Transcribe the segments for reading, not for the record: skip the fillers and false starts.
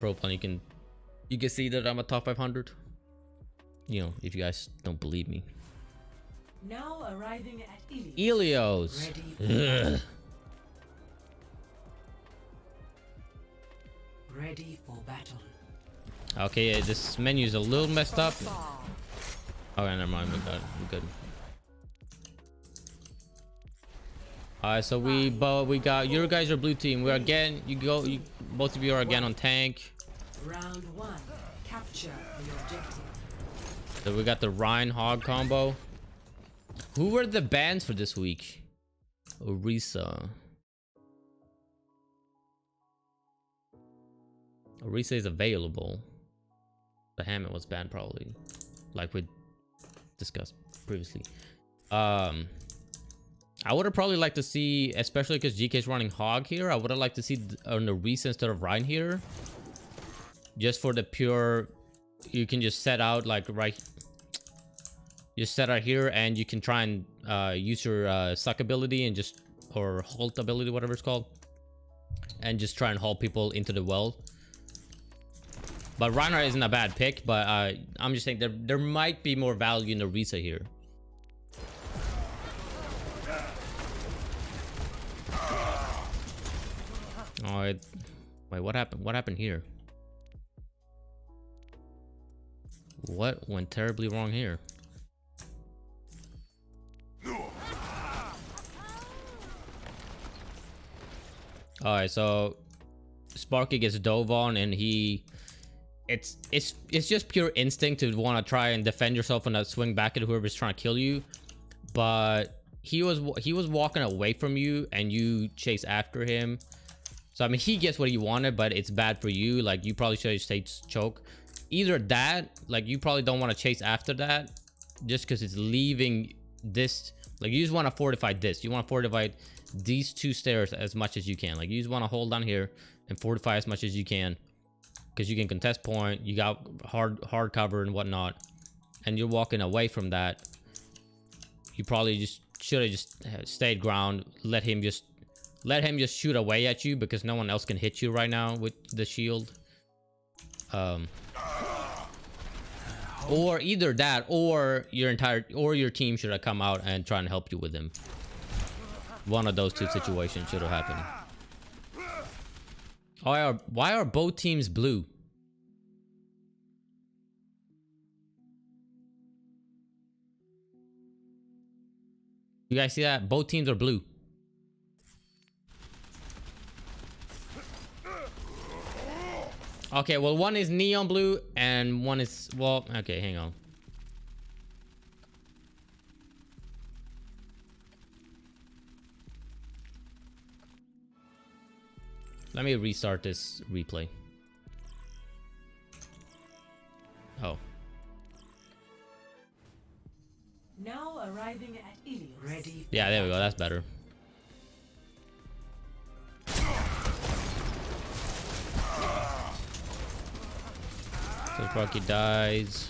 Pro plan, you can see that I'm a top 500. You know, if you guys don't believe me. Now arriving at Ilios. Ready for battle. Okay, yeah, this menu is a little messed up. Okay, never mind. We're good. Alright, so we got your guys are blue team. We're again. Both of you are again on tank. Round one. Capture the objective. So we got the Rhine Hog combo. Who were the bans for this week? Orisa. Orisa is available. The Hammond was banned probably, like we discussed previously. I would have probably liked to see, especially because GK is running Hog here, I would have liked to see on the Orisa instead of Rhine here. Just for the pure, you can just set out like right. Just set out here and you can try and use your suck ability and just, or halt ability, whatever it's called, and just try and haul people into the well. But Reinhardt isn't a bad pick, but I'm just saying there might be more value in the Orisa here. All right, wait, what happened? What happened here? What went terribly wrong here? All right, so Sparky gets dove on, and it's just pure instinct to want to try and defend yourself and not swing back at whoever's trying to kill you. But he was walking away from you, and you chase after him. So I mean, he gets what he wanted, but it's bad for you. Like, you probably should have stayed choke. Either that, like, you probably don't want to chase after that, just because it's leaving this. Like, you just want to fortify this. You want to fortify these two stairs as much as you can. Like, you just want to hold down here and fortify as much as you can, because you can contest point, you got hard cover and whatnot, and you're walking away from that. You probably just should have just stayed ground, let him just shoot away at you, because no one else can hit you right now with the shield. Or either that, or your team should have come out and try and help you with him. One of those two situations should have happened. Why are both teams blue? You guys see that? Both teams are blue. Okay, well, one is neon blue and one is, well, okay, hang on. Let me restart this replay. Oh. Now arriving at Ilios. Ready. Yeah, there we go. That's better. So Sparky dies.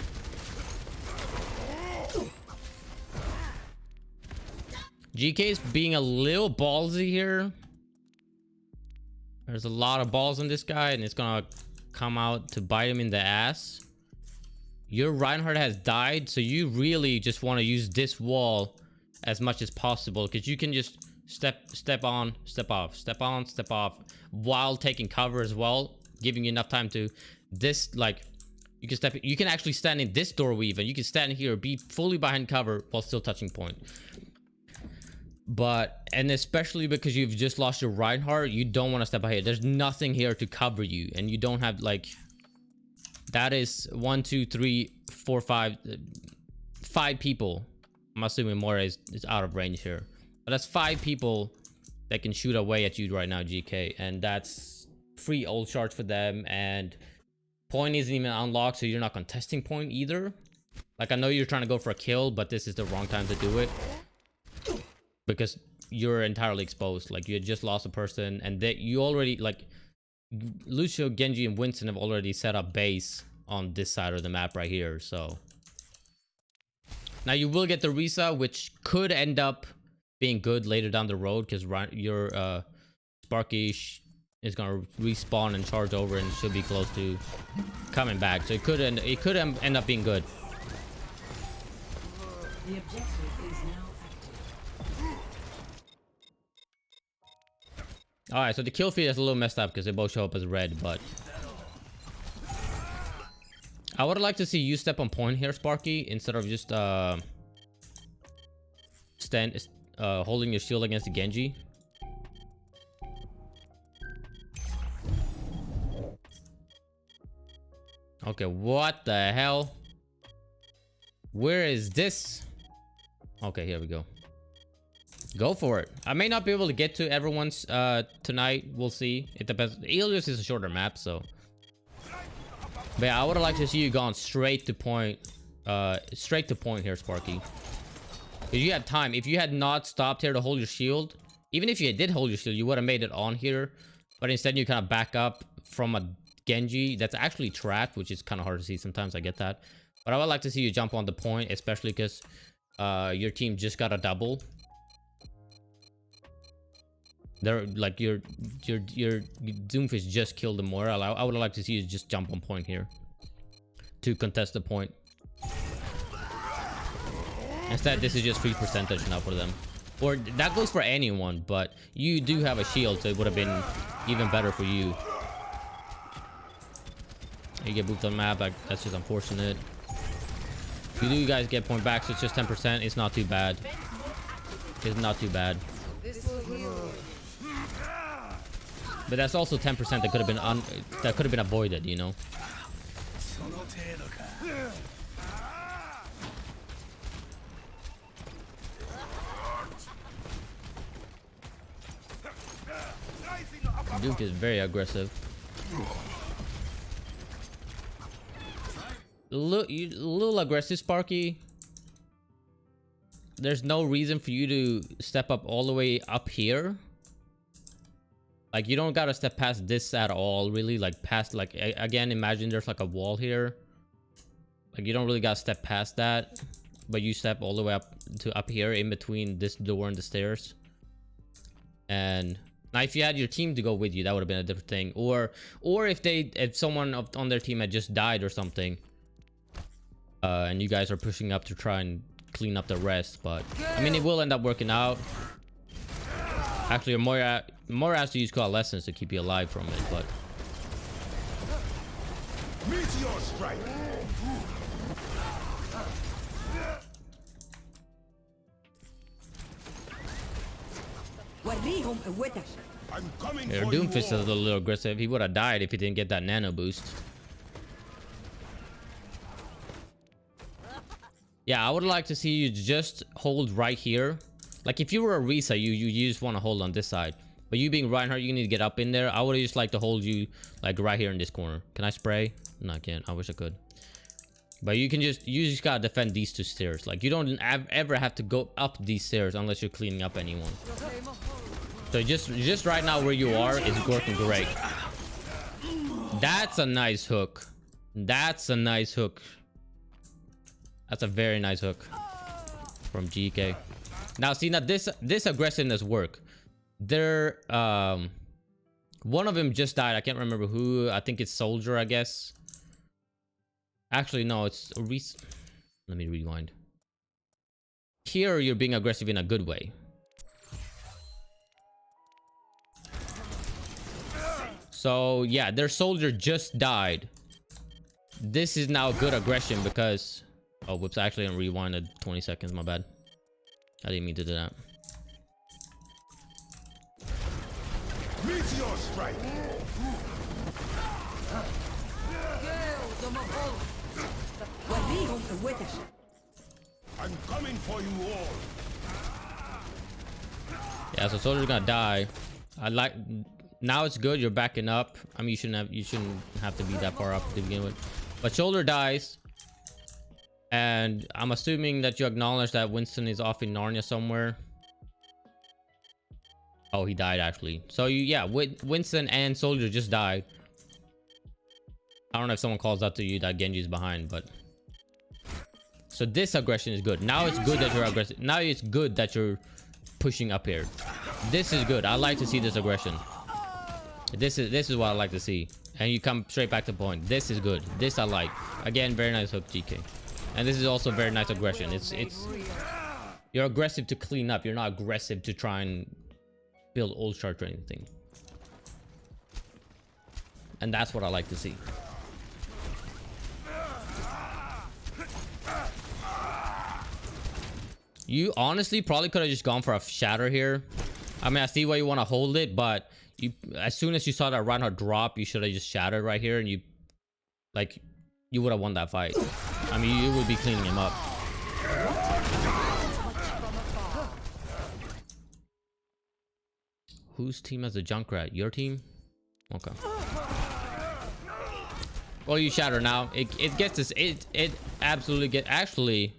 GK's being a little ballsy here. There's a lot of balls on this guy, and it's gonna come out to bite him in the ass. Your Reinhardt has died, so you really just want to use this wall as much as possible, because you can just step on, step off, step on, step off, while taking cover as well, giving you enough time to this, like, you can actually stand in this doorway, even you can stand here, be fully behind cover while still touching point. But, and especially because you've just lost your Reinhardt, you don't want to step ahead. There's nothing here to cover you, and you don't have, like, that is 1 2 3 4 5 people. I'm assuming more is out of range here, but that's 5 people that can shoot away at you right now, GK, and that's free ult charge for them, and point isn't even unlocked, so you're not contesting point either. Like, I know you're trying to go for a kill, but this is the wrong time to do it, because you're entirely exposed. Like, you had just lost a person, and that you already, like, Lucio, Genji, and Winston have already set up base on this side of the map right here. So now you will get the Orisa, which could end up being good later down the road, because your Sparky It's gonna respawn and charge over, and should be close to coming back. So it could end up being good. The objective is now active. All right, so the kill feed is a little messed up because they both show up as red, but I would like to see you step on point here, Sparky, instead of just holding your shield against the Genji. Okay, what the hell? Where is this? Okay, here we go. Go for it. I may not be able to get to everyone's tonight. We'll see. It depends. Ilios is a shorter map, so. But yeah, I would like to see you gone straight to point. Straight to point here, Sparky. If you had time, if you had not stopped here to hold your shield, even if you did hold your shield, you would have made it on here. But instead, you kind of back up from a Genji that's actually trapped, which is kind of hard to see sometimes. I get that. But I would like to see you jump on the point, especially because your team just got a double. They're like your Doomfish just killed the Moira. I would like to see you just jump on point here to contest the point. Instead, this is just free percentage now for them. Or that goes for anyone, but you do have a shield, so it would have been even better for you. You get booped on the map, like, that's just unfortunate. You do guys get point back, so it's just 10%. It's not too bad. It's not too bad. But that's also 10% that could have been avoided, you know. Duke is very aggressive. A little aggressive, Sparky. There's no reason for you to step up all the way up here. Like, you don't gotta step past this at all, really. Like, past, like, again, imagine there's like a wall here. Like, you don't really gotta step past that, but you step all the way up to up here in between this door and the stairs. And now, if you had your team to go with you, that would have been a different thing. Or if someone on their team had just died or something, and you guys are pushing up to try and clean up the rest. But I mean, it will end up working out. Actually, Moira has to use coalescence to keep you alive from it, but meteor strike. Your Doomfist is a little aggressive. He would have died if he didn't get that nano boost. Yeah, I would like to see you just hold right here. Like, if you were a Risa, you just want to hold on this side. But you being Reinhardt, you need to get up in there. I would just like to hold you like right here in this corner. Can I spray? No, I can't. I wish I could. But you just gotta defend these two stairs. Like, you don't ever have to go up these stairs unless you're cleaning up anyone. So just right now where you are is working great. That's a nice hook. That's a nice hook. That's a very nice hook from GK. Now, see, now this aggressiveness work. They're one of them just died. I can't remember who. I think it's Soldier, I guess. Actually, no, it's a let me rewind. Here, you're being aggressive in a good way. So yeah, their Soldier just died. This is now good aggression because, oh, whoops! I actually rewinded 20 seconds. My bad. I didn't mean to do that. Meteor strike. I'm coming for you all. Yeah, so Soldier's gonna die. Now it's good. You're backing up. I mean, you shouldn't have to be that far up to begin with. But Shoulder dies. And I'm assuming that you acknowledge that Winston is off in Narnia somewhere. Oh, he died actually. So yeah, Winston and Soldier just died. I don't know if someone calls out to you that Genji's behind, but so this aggression is good. Now it's good that you're aggressive. Now it's good that you're pushing up here. This is good. I like to see this aggression. This is what I like to see. And you come straight back to point. This is good. This I like. Again, very nice hook, GK. And this is also very nice aggression. It's you're aggressive to clean up. You're not aggressive to try and build old chart or anything. And that's what I like to see. You honestly probably could have just gone for a shatter here. I mean, I see why you want to hold it, but you, as soon as you saw that Reinhardt drop, you should have just shattered right here, and you would have won that fight. I mean, you would be cleaning him up. Whose team has a Junkrat? Your team? Okay. Well, you shatter now. It gets this. It absolutely get. Actually,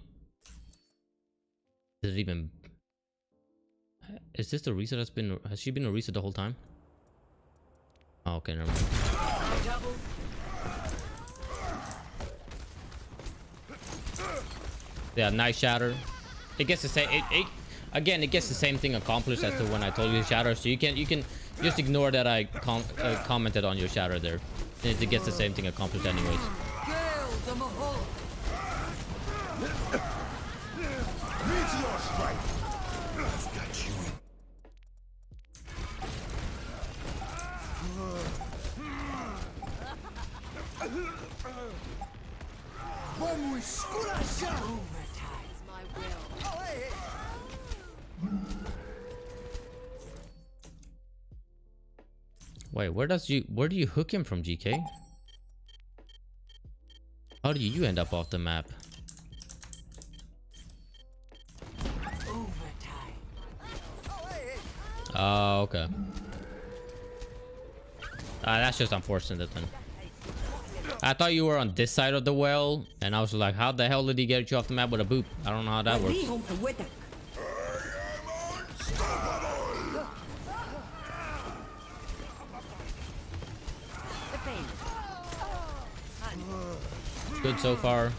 does it even? Is this the reset that's been? Has she been a reset the whole time? Oh, okay, never mind. Yeah, nice shatter. It gets the same. Again, it gets the same thing accomplished as to when I told you to shatter. So you can just ignore that I commented on your shatter there. It gets the same thing accomplished anyways. Wait, where do you hook him from, GK? How do you end up off the map? Oh, okay. That's just unfortunate then. I thought you were on this side of the well, and I was like, how the hell did he get you off the map with a boop? I don't know how that works. Good so far.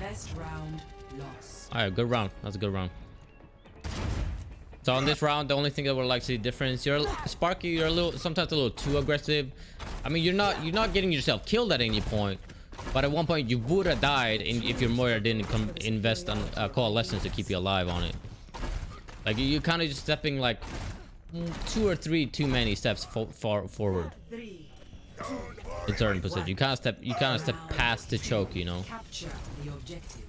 Best round lost. All right, good round. That's a good round. So on this round, the only thing that would like to see difference, you're Sparky. You're sometimes a little too aggressive. I mean, you're not getting yourself killed at any point, but at one point you would have died if your Moira didn't invest on coalescence to keep you alive on it. Like you kind of just stepping like 2 or 3 too many steps far forward. In certain positions, you kind of step past the choke, you know. Capture the objective.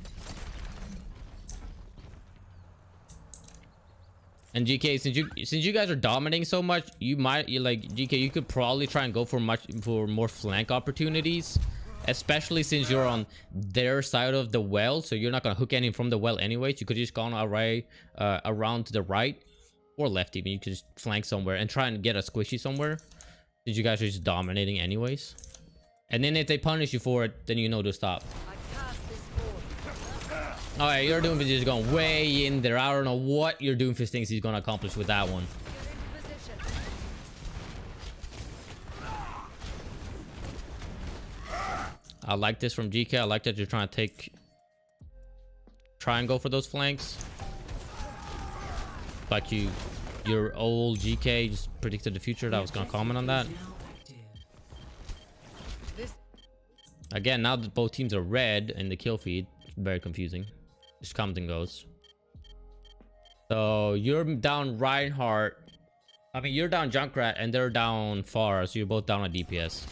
And GK, since you guys are dominating so much, you like GK, you could probably try and go for more flank opportunities, especially since you're on their side of the well, so you're not gonna hook any from the well anyways. You could just go on around to the right or left even. You could just flank somewhere and try and get a squishy somewhere, since you guys are just dominating anyways. And then if they punish you for it, then you know to stop. All right, your Doomfist is going way in there. I don't know what your Doomfist thinks he's going to accomplish with that one. I like this from GK. I like that you're trying to try and go for those flanks. Like your old GK just predicted the future. That was going to comment on that. Again, now that both teams are red in the kill feed, it's very confusing. Just comes and goes. So you're down Reinhardt. I mean, you're down Junkrat and they're down Far, so you're both down on DPS.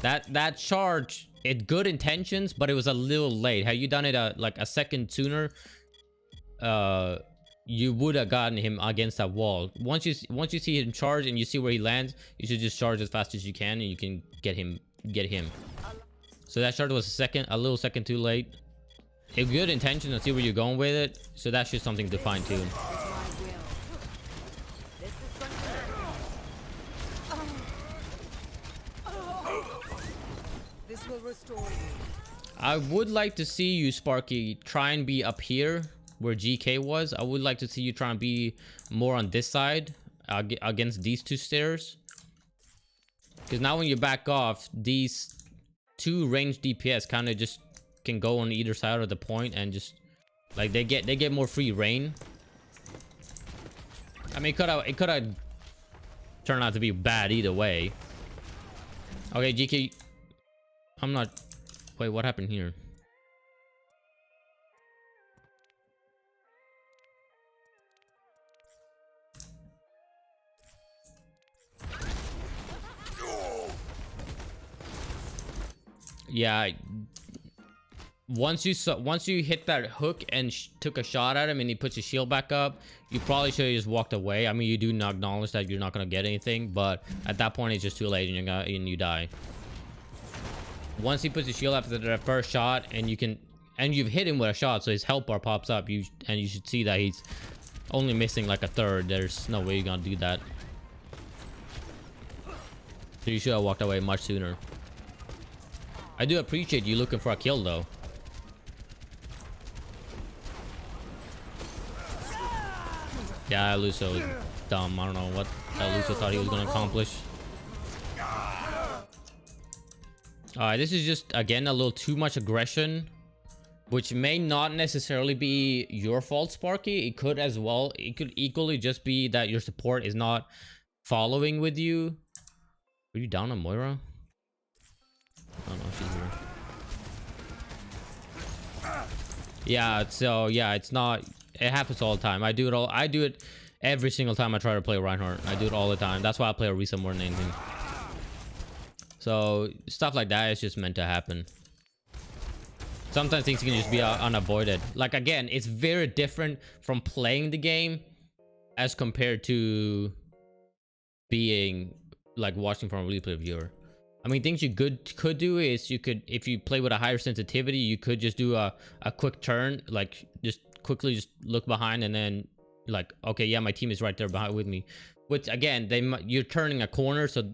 That charge, it good intentions, but it was a little late. Had you done it like a second sooner, you would have gotten him against that wall. Once you see him charge and you see where he lands, you should just charge as fast as you can, and you can get him. So that charge was a little second too late. A good intention to see where you're going with it, so that's just something to fine tune. This will restore you. I would like to see you, Sparky, try and be up here where GK was. I would like to see you try and be more on this side against these two stairs, because now when you back off, these two ranged DPS kind of just can go on either side of the point and just like they get more free reign. I mean, it could have turned out to be bad either way. Okay, GK, I'm not. Wait, what happened here? Yeah, once you hit that hook and took a shot at him and he puts his shield back up, you probably should have just walked away. I mean, you do not acknowledge that you're not gonna get anything, but at that point it's just too late and you die. Once he puts his shield after that first shot and you've hit him with a shot, so his health bar pops up, you should see that he's only missing like a third. There's no way you're gonna do that. So you should have walked away much sooner. I do appreciate you looking for a kill though. Yeah, Lucio is dumb. I don't know what Lucio thought he was gonna accomplish. Alright, this is just again a little too much aggression, which may not necessarily be your fault, Sparky. It could as well. It could equally just be that your support is not following with you. Are you down on Moira? I don't know if she's here. Yeah, so yeah, it's not. It happens all the time. I do it every single time I try to play Reinhardt. I do it all the time. That's why I play Orisa more than anything. So stuff like that is just meant to happen. Sometimes things can just be unavoided. Like again, it's very different from playing the game as compared to being like watching from a replay viewer. I mean, things you could do is you could, if you play with a higher sensitivity, you could just do a quick turn, like just quickly just look behind and then like, okay, yeah, my team is right there behind with me. Which again, you're turning a corner, so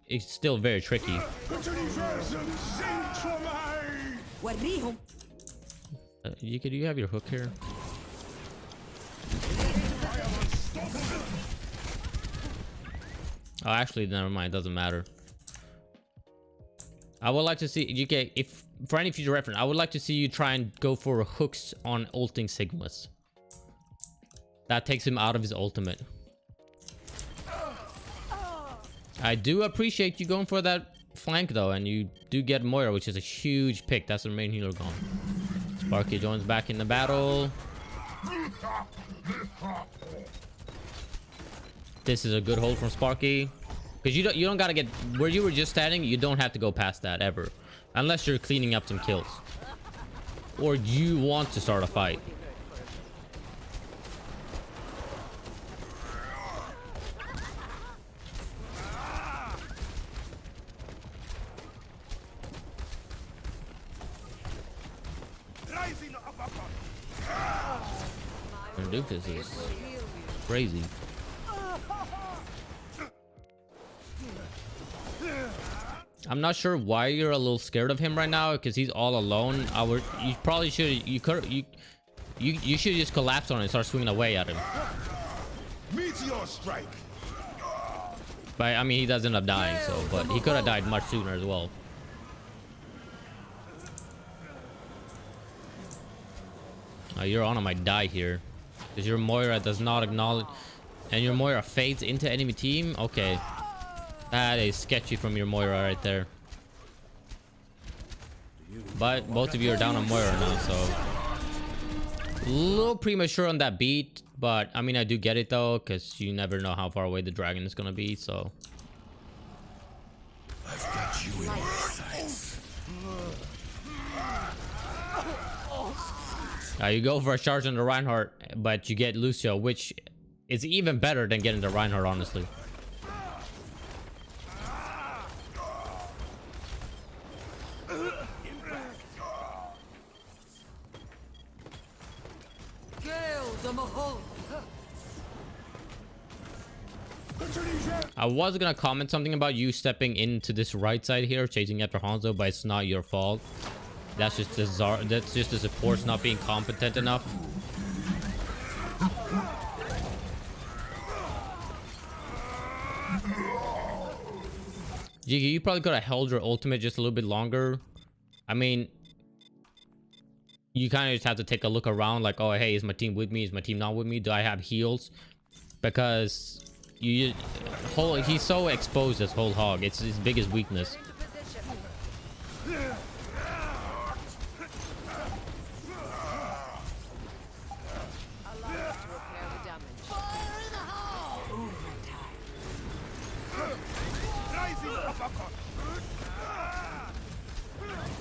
it's still very tricky. Do you have your hook here? Oh, actually, never mind. It doesn't matter. I would like to see UK, if for any future reference, I would like to see you try and go for hooks on ulting Sigmas. That takes him out of his ultimate. I do appreciate you going for that flank though, and you do get Moira, which is a huge pick. That's the main healer gone. Sparky joins back in the battle. This is a good hold from Sparky. Because you don't gotta get where you were just standing. You don't have to go past that ever, unless you're cleaning up some kills or you want to start a fight. Doofus is crazy. I'm not sure why you're a little scared of him right now, because he's all alone. You probably should. You should just collapse on it and start swinging away at him. Meteor strike. But I mean, he does end up dying, so but he could have died much sooner as well. Your Honor might die here because your Moira does not acknowledge, and your Moira fades into enemy team. Okay, that is sketchy from your Moira right there. But both of you are down on Moira now, so a little premature on that beat. But I mean, I do get it though, because you never know how far away the dragon is gonna be. So I've got you in my sights. you go for a charge on the Reinhardt, but you get Lucio, which is even better than getting the Reinhardt, honestly. I was gonna comment something about you stepping into this right side here, chasing after Hanzo, but it's not your fault. That's just the support's not being competent enough. Jiggy, you probably could have held your ultimate just a little bit longer. I mean, you kind of just have to take a look around, like, oh, hey, is my team with me? Is my team not with me? Do I have heals? Because he's so exposed as whole hog. It's his biggest weakness.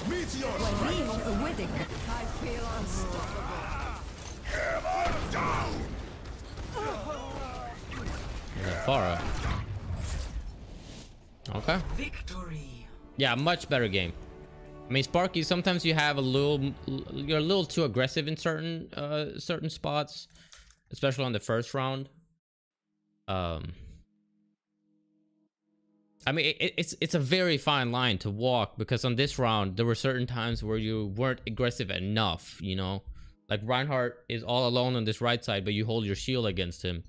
Meteor When strike. being awitting, I feel unstoppable. Hammer down. Farah. Okay. Victory. Yeah, much better game. I mean, Sparky, sometimes you have you're a little too aggressive in certain spots, especially on the first round. I mean, it's a very fine line to walk, because on this round there were certain times where you weren't aggressive enough, you know, like Reinhardt is all alone on this right side, but you hold your shield against him,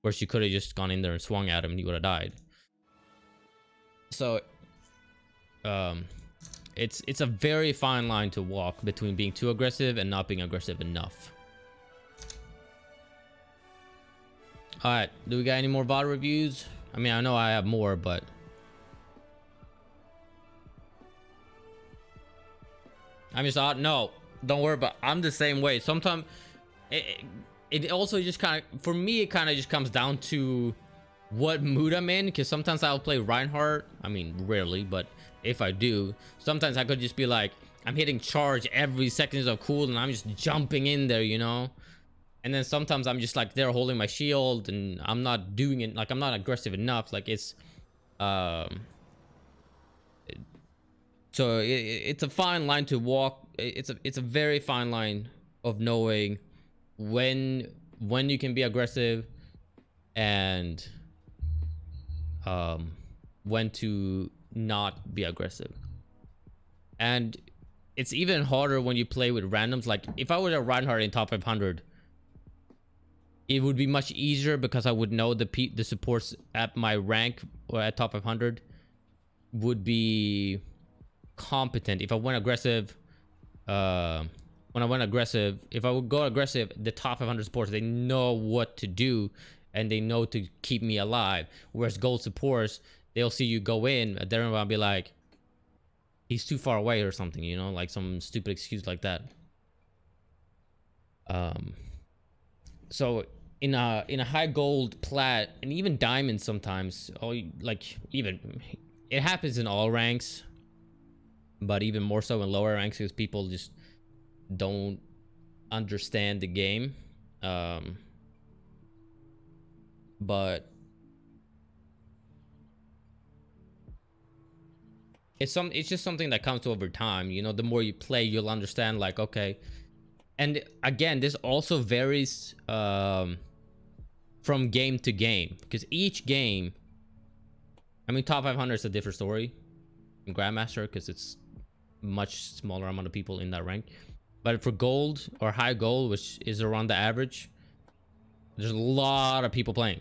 where she could have just gone in there and swung at him and he would have died. So it's a very fine line to walk between being too aggressive and not being aggressive enough. All right, do we got any more VOD reviews? I mean, I know I have more, but I'm just no, don't worry about. I'm the same way. Sometimes it also just kind of, for me, it kind of just comes down to what mood I'm in, because sometimes I'll play Reinhardt. I mean, rarely, but if I do, sometimes I could just be like, I'm hitting charge every second of cool and I'm just jumping in there, you know. And then sometimes I'm just like there holding my shield and I'm not doing it, like I'm not aggressive enough. Like it's so it's a fine line to walk. It's a very fine line of knowing when you can be aggressive and when to not be aggressive. And it's even harder when you play with randoms. Like if I were a Reinhardt in top 500, it would be much easier because I would know the supports at my rank or at top 500 would be competent. If I went aggressive, if I would go aggressive, the top 500 supports, they know what to do and they know to keep me alive. Whereas gold supports, they'll see you go in, they're gonna be like, he's too far away or something, you know, like some stupid excuse like that. So in a high gold, plat, and even diamond sometimes, like even it happens in all ranks, but even more so in lower ranks because people just don't understand the game. But it's just something that comes over time, you know. The more you play, you'll understand, like, okay. And again, this also varies from game to game, because each game, I mean, top 500 is a different story in Grandmaster because it's much smaller amount of people in that rank. But for gold or high gold, which is around the average, there's a lot of people playing.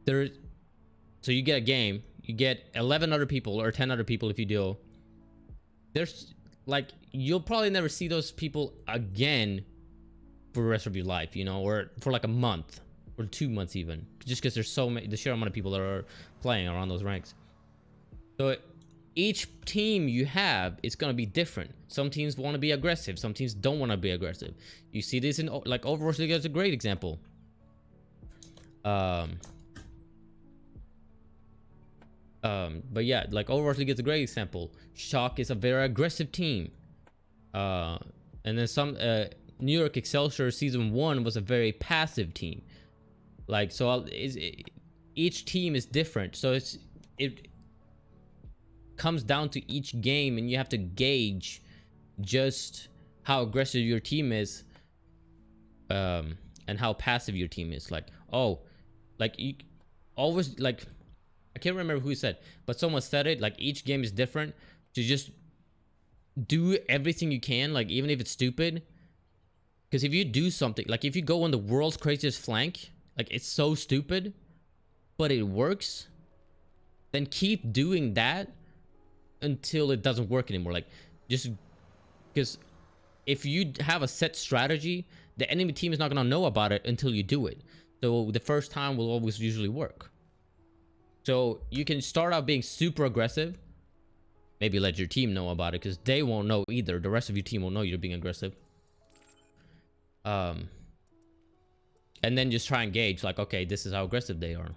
So you get a game, you get 11 other people or 10 other people if you do. There's like, you'll probably never see those people again for the rest of your life, you know, or for like a month or 2 months even, just because there's so many, the sheer amount of people that are playing around those ranks. So each team you have is going to be different. Some teams want to be aggressive, some teams don't want to be aggressive. You see this in like Overwatch League is a great example. But yeah, like Overwatch League is a great example. Shock is a very aggressive team. And then some New York Excelsior season 1 was a very passive team. Like, so each team is different, so it comes down to each game, and you have to gauge just how aggressive your team is, and how passive your team is. Like, oh, like you always, like, I can't remember who said, but someone said it, like each game is different, to just do everything you can, like even if it's stupid. Because if you do something, like if you go on the world's craziest flank, like it's so stupid but it works, then keep doing that until it doesn't work anymore. Like, just because if you have a set strategy, the enemy team is not going to know about it until you do it. So the first time will always usually work. So you can start out being super aggressive. Maybe let your team know about it, because they won't know either. The rest of your team won't know you're being aggressive. And then just try and gauge, like, okay, this is how aggressive they are.